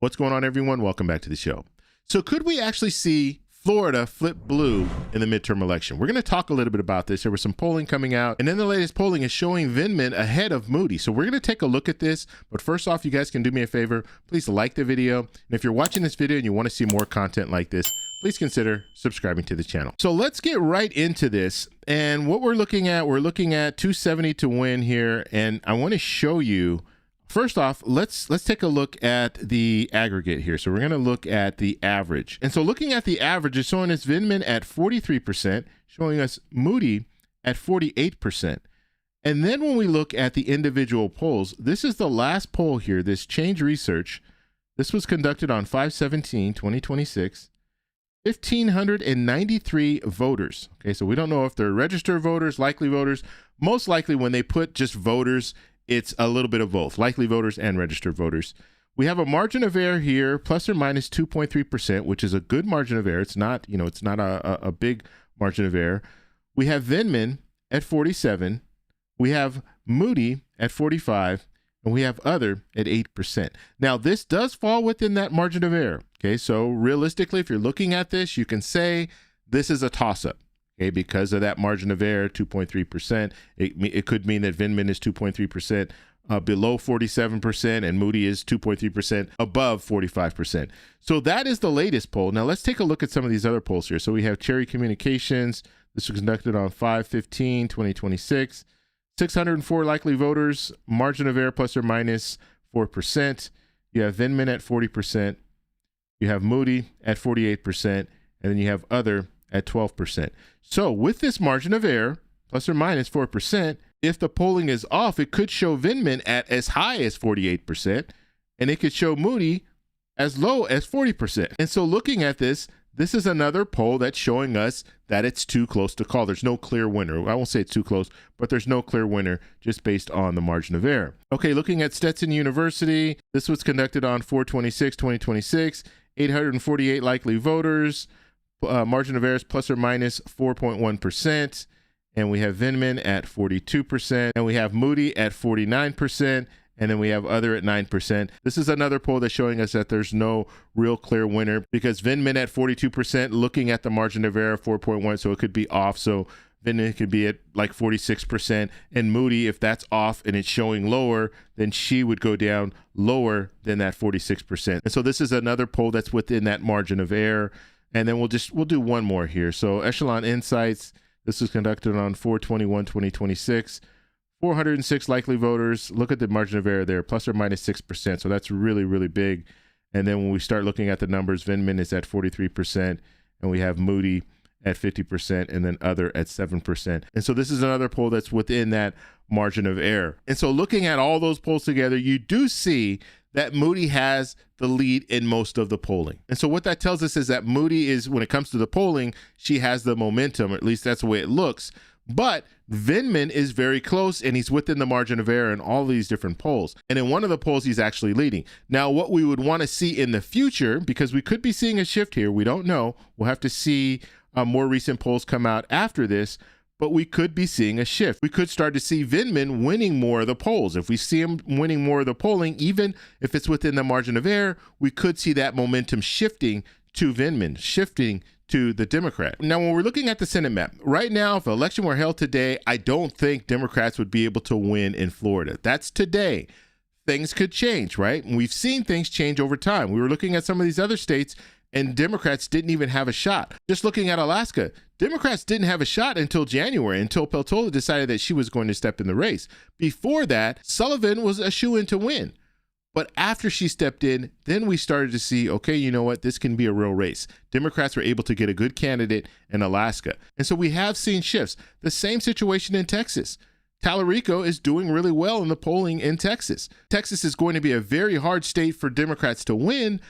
What's going on, everyone? Welcome back to the show. So could we actually see Florida flip blue in the midterm election? We're going to talk a little bit about this. There was some polling coming out, and then the latest polling is showing Vindman ahead of Moody. So we're going to take a look at this. But first off, you guys can do me a favor. Please like the video. And if you're watching this video and you want to see more content like this, please consider subscribing to the channel. So let's get right into this. And what we're looking at 270 to win here. And I want to show you, first off, let's take a look at the aggregate here. So we're going to look at the average. And so looking at the average is showing us Vindman at 43%, showing us Moody at 48%. And then when we look at the individual polls, this is the last poll here, this Change Research. This was conducted on 5/17/2026. 1,593 voters. Okay, so we don't know if they're registered voters, likely voters. Most likely when they put just voters, it's a little bit of both, likely voters and registered voters. We have a margin of error here, plus or minus 2.3%, which is a good margin of error. It's not, it's not a big margin of error. We have Vindman at 47. We have Moody at 45. And we have other at 8%. Now, this does fall within that margin of error. Okay, so realistically, if you're looking at this, you can say this is a toss-up. Okay, because of that margin of error, 2.3%. It could mean that Vindman is 2.3% below 47%, and Moody is 2.3% above 45%. So that is the latest poll. Now, let's take a look at some of these other polls here. So we have Cherry Communications. This was conducted on 5/15/2026. 604 likely voters, margin of error plus or minus 4%. You have Vindman at 40%. You have Moody at 48%. And then you have other at 12%. So with this margin of error, plus or minus 4%, if the polling is off, it could show Vindman at as high as 48%. And it could show Moody as low as 40%. And so looking at this, this is another poll that's showing us that it's too close to call. There's no clear winner. I won't say it's too close, but there's no clear winner just based on the margin of error. Okay, looking at Stetson University, this was conducted on 4/26/2026, 848 likely voters, margin of error is plus or minus 4.1%, and we have Vindman at 42%, and we have Moody at 49%, and then we have other at 9%. This is another poll that's showing us that there's no real clear winner because Vindman at 42%, looking at the margin of error, 4.1, so it could be off. So Vindman could be at like 46%, and Moody, if that's off and it's showing lower, then she would go down lower than that 46%. And so this is another poll that's within that margin of error. And then we'll do one more here. So Echelon Insights, this was conducted on 4/21/2026. 406 likely voters. Look at the margin of error there, plus or minus 6%. So that's really, really big. And then when we start looking at the numbers, Vindman is at 43%, and we have Moody at 50%, and then other at 7%. And so this is another poll that's within that margin of error. And so looking at all those polls together, you do see that Moody has the lead in most of the polling. And so what that tells us is that Moody is, when it comes to the polling, she has the momentum, or at least that's the way it looks. But Vindman is very close, and he's within the margin of error in all these different polls. And in one of the polls, he's actually leading. Now, what we would want to see in the future, because we could be seeing a shift here, we don't know. We'll have to see more recent polls come out after this, but we could be seeing a shift. We could start to see Vindman winning more of the polls. If we see him winning more of the polling, even if it's within the margin of error, we could see that momentum shifting to Vindman, shifting to the Democrat. Now, when we're looking at the Senate map, right now, if the election were held today, I don't think Democrats would be able to win in Florida. That's today. Things could change, right? And we've seen things change over time. We were looking at some of these other states, and Democrats didn't even have a shot. Just looking at Alaska, Democrats didn't have a shot until January, until Peltola decided that she was going to step in the race. Before that, Sullivan was a shoo-in to win. But after she stepped in, then we started to see, okay, you know what? This can be a real race. Democrats were able to get a good candidate in Alaska. And so we have seen shifts. The same situation in Texas. Tallarico is doing really well in the polling in Texas. Texas is going to be a very hard state for Democrats to win,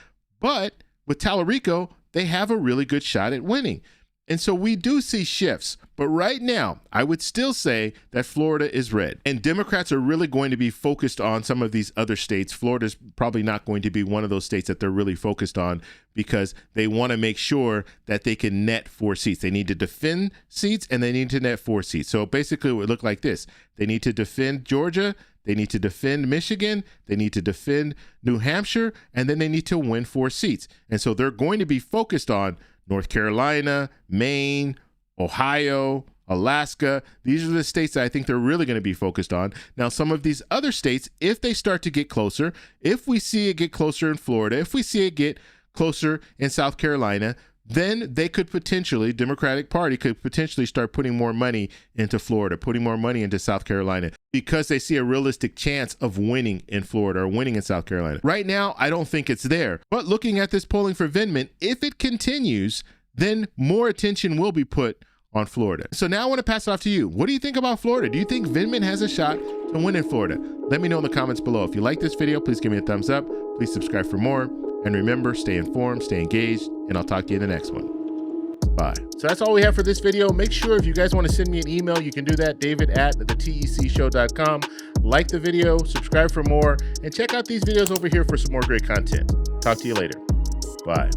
but with Tallarico, they have a really good shot at winning. And so we do see shifts. But right now, I would still say that Florida is red. And Democrats are really going to be focused on some of these other states. Florida's probably not going to be one of those states that they're really focused on because they want to make sure that they can net 4 seats. They need to defend seats and they need to net 4 seats. So basically it would look like this. They need to defend Georgia. they need to defend Michigan, they need to defend New Hampshire, and then they need to win 4 seats. And so they're going to be focused on North Carolina, Maine, Ohio, Alaska. These are the states that I think they're really going to be focused on. Now, some of these other states, if they start to get closer, if we see it get closer in Florida, if we see it get closer in South Carolina, then they could potentially, Democratic Party could potentially start putting more money into Florida, putting more money into South Carolina, because they see a realistic chance of winning in Florida or winning in South Carolina. Right now, I don't think it's there. But looking at this polling for Vindman, if it continues, then more attention will be put on Florida. So now I want to pass it off to you. What do you think about Florida? Do you think Vindman has a shot to win in Florida? Let me know in the comments below. If you like this video, please give me a thumbs up. Please subscribe for more. And remember, stay informed, stay engaged, and I'll talk to you in the next one. Bye. So that's all we have for this video. Make sure if you guys want to send me an email, you can do that, david@thetecshow.com. Like the video, subscribe for more, and check out these videos over here for some more great content. Talk to you later. Bye.